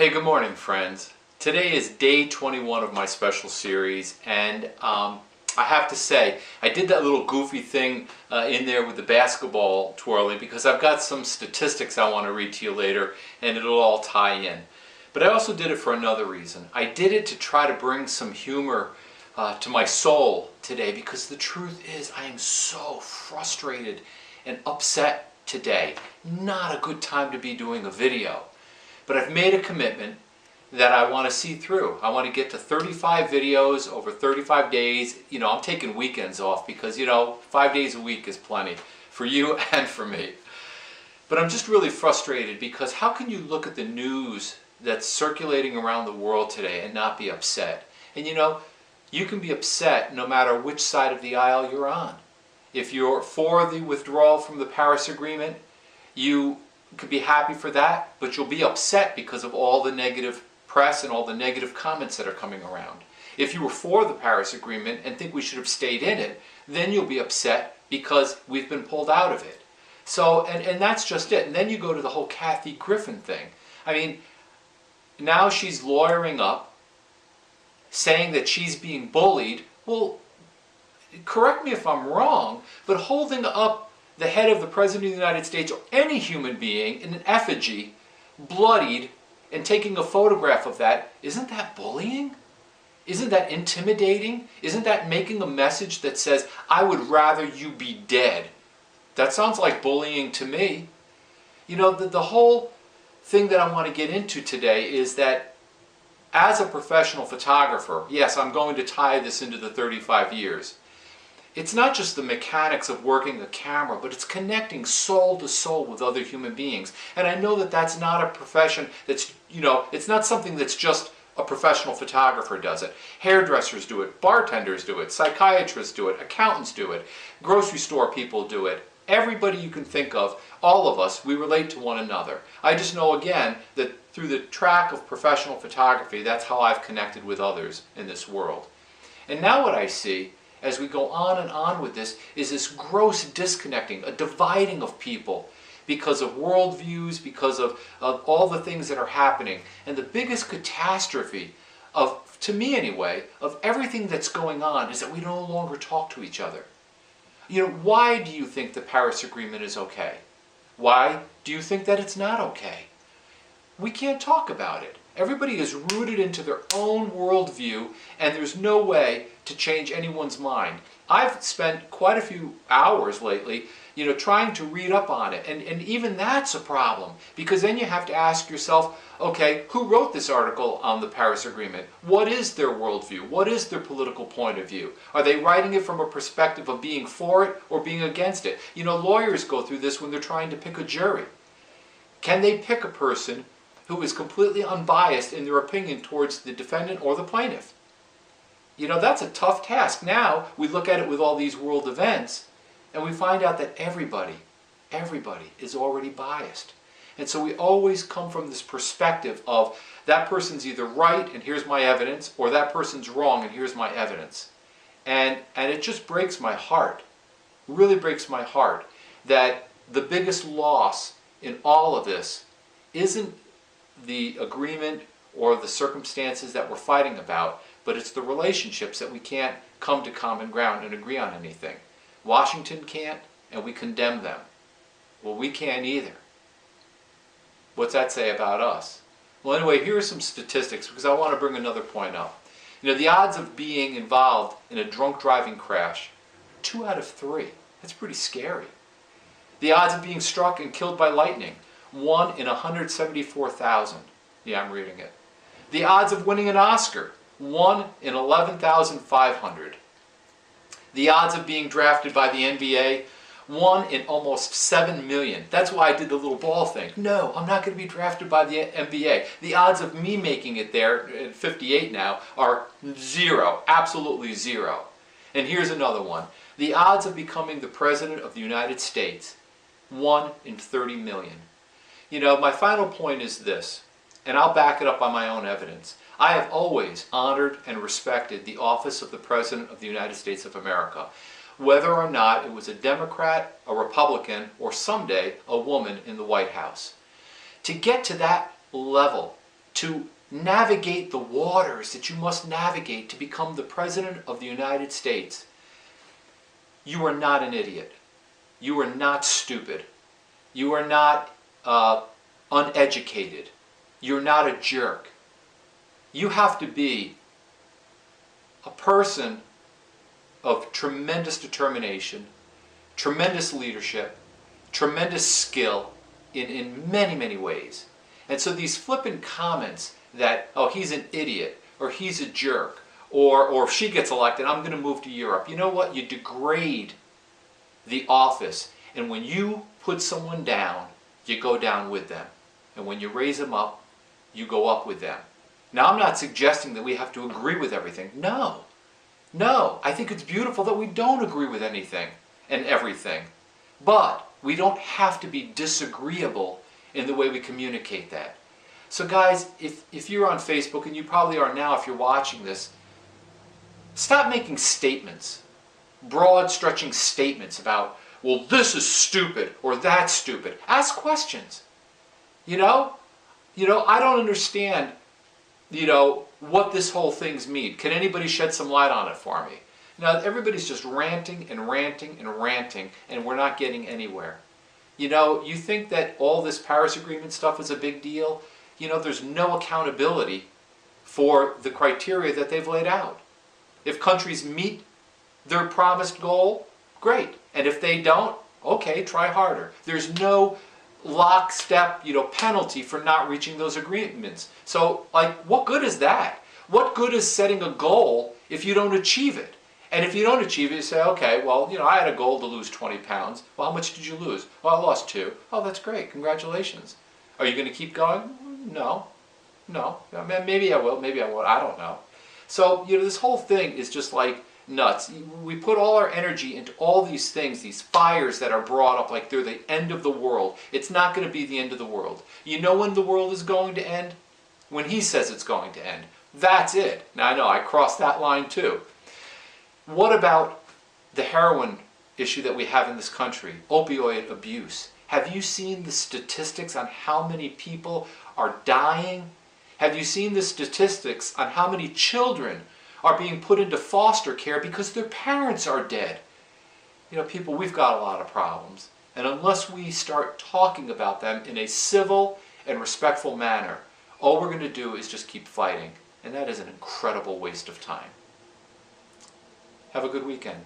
Hey, good morning, friends. Today is day 21 of my special series, and I have to say, I did that little goofy thing in there with the basketball twirling because I've got some statistics I want to read to you later, and it'll all tie in. But I also did it for another reason. I did it to try to bring some humor to my soul today, because the truth is I am so frustrated and upset today. Not a good time to be doing a video. But I've made a commitment that I want to see through. I want to get to 35 videos over 35 days. You know, I'm taking weekends off because, 5 days a week is plenty for you and for me. But I'm just really frustrated because how can you look at the news that's circulating around the world today and not be upset? And you can be upset no matter which side of the aisle you're on. If you're for the withdrawal from the Paris Agreement, you could be happy for that, but you'll be upset because of all the negative press and all the negative comments that are coming around. If you were for the Paris Agreement and think we should have stayed in it, then you'll be upset because we've been pulled out of it. So, and that's just it. And then you go to the whole Kathy Griffin thing. I mean, now she's lawyering up, saying that she's being bullied. Well, correct me if I'm wrong, but holding up the head of the President of the United States or any human being in an effigy, bloodied, and taking a photograph of that, isn't that bullying? Isn't that intimidating? Isn't that making a message that says, I would rather you be dead? That sounds like bullying to me. The whole thing that I want to get into today is that as a professional photographer, yes, I'm going to tie this into the 35 years. It's not just the mechanics of working a camera, but it's connecting soul to soul with other human beings. And I know that that's not a profession that's, it's not something that's just a professional photographer does it. Hairdressers do it, bartenders do it, psychiatrists do it, accountants do it, grocery store people do it. Everybody you can think of, all of us, we relate to one another. I just know, again, that through the track of professional photography, that's how I've connected with others in this world. And now what I see as we go on and on with this is this gross disconnecting, a dividing of people because of worldviews, because of all the things that are happening. And the biggest catastrophe to me anyway, of everything that's going on is that we no longer talk to each other. Why do you think the Paris Agreement is okay? Why do you think that it's not okay? We can't talk about it. Everybody is rooted into their own worldview, and there's no way to change anyone's mind. I've spent quite a few hours lately, trying to read up on it, and even that's a problem, because then you have to ask yourself, okay, who wrote this article on the Paris Agreement? What is their worldview? What is their political point of view? Are they writing it from a perspective of being for it or being against it? Lawyers go through this when they're trying to pick a jury. Can they pick a person who is completely unbiased in their opinion towards the defendant or the plaintiff? That's a tough task. Now we look at it with all these world events and we find out that everybody is already biased. And so we always come from this perspective of that person's either right and here's my evidence, or that person's wrong and here's my evidence. And it just breaks my heart, really breaks my heart, that the biggest loss in all of this isn't the agreement or the circumstances that we're fighting about, but it's the relationships that we can't come to common ground and agree on anything. Washington can't, and we condemn them. Well, we can't either. What's that say about us? Well, anyway, here are some statistics because I want to bring another point up. The odds of being involved in a drunk driving crash, 2 out of 3. That's pretty scary. The odds of being struck and killed by lightning, 1 in 174,000. Yeah, I'm reading it. The odds of winning an Oscar, 1 in 11,500. The odds of being drafted by the NBA, 1 in almost 7 million. That's why I did the little ball thing. No, I'm not going to be drafted by the NBA. The odds of me making it there, at 58 now, are 0. Absolutely 0. And here's another one. The odds of becoming the President of the United States, 1 in 30 million. My final point is this, and I'll back it up on my own evidence. I have always honored and respected the office of the President of the United States of America, whether or not it was a Democrat, a Republican, or someday a woman in the White House. To get to that level to navigate the waters that you must navigate to become the President of the United States, you are not an idiot. You are not stupid. You are not uneducated. You're not a jerk. You have to be a person of tremendous determination, tremendous leadership, tremendous skill in many, many ways. And so these flippant comments that, oh, he's an idiot, or he's a jerk, or if she gets elected, I'm going to move to Europe. You know what? You degrade the office. And when you put someone down, you go down with them. And when you raise them up, you go up with them. Now, I'm not suggesting that we have to agree with everything. No. No. I think it's beautiful that we don't agree with anything and everything. But we don't have to be disagreeable in the way we communicate that. So guys, if you're on Facebook, and you probably are now if you're watching this, stop making statements, broad stretching statements about, well, this is stupid or that's stupid. Ask questions. You know, I don't understand, what this whole thing's mean. Can anybody shed some light on it for me? Now, everybody's just ranting and ranting and ranting, and we're not getting anywhere. You think that all this Paris Agreement stuff is a big deal? There's no accountability for the criteria that they've laid out. If countries meet their promised goal, great. And if they don't, okay, try harder. There's no lockstep, penalty for not reaching those agreements. So, what good is that? What good is setting a goal if you don't achieve it? And if you don't achieve it, you say, okay, well, I had a goal to lose 20 pounds. Well, how much did you lose? Well, I lost 2. Oh, that's great. Congratulations. Are you going to keep going? No. Maybe I will. Maybe I won't. I don't know. So, this whole thing is just like nuts. We put all our energy into all these things, these fires that are brought up like they're the end of the world. It's not going to be the end of the world. You know when the world is going to end? When he says it's going to end. That's it. Now, I know I crossed that line too. What about the heroin issue that we have in this country? Opioid abuse. Have you seen the statistics on how many people are dying? Have you seen the statistics on how many children are being put into foster care because their parents are dead? People, we've got a lot of problems. And unless we start talking about them in a civil and respectful manner, all we're going to do is just keep fighting. And that is an incredible waste of time. Have a good weekend.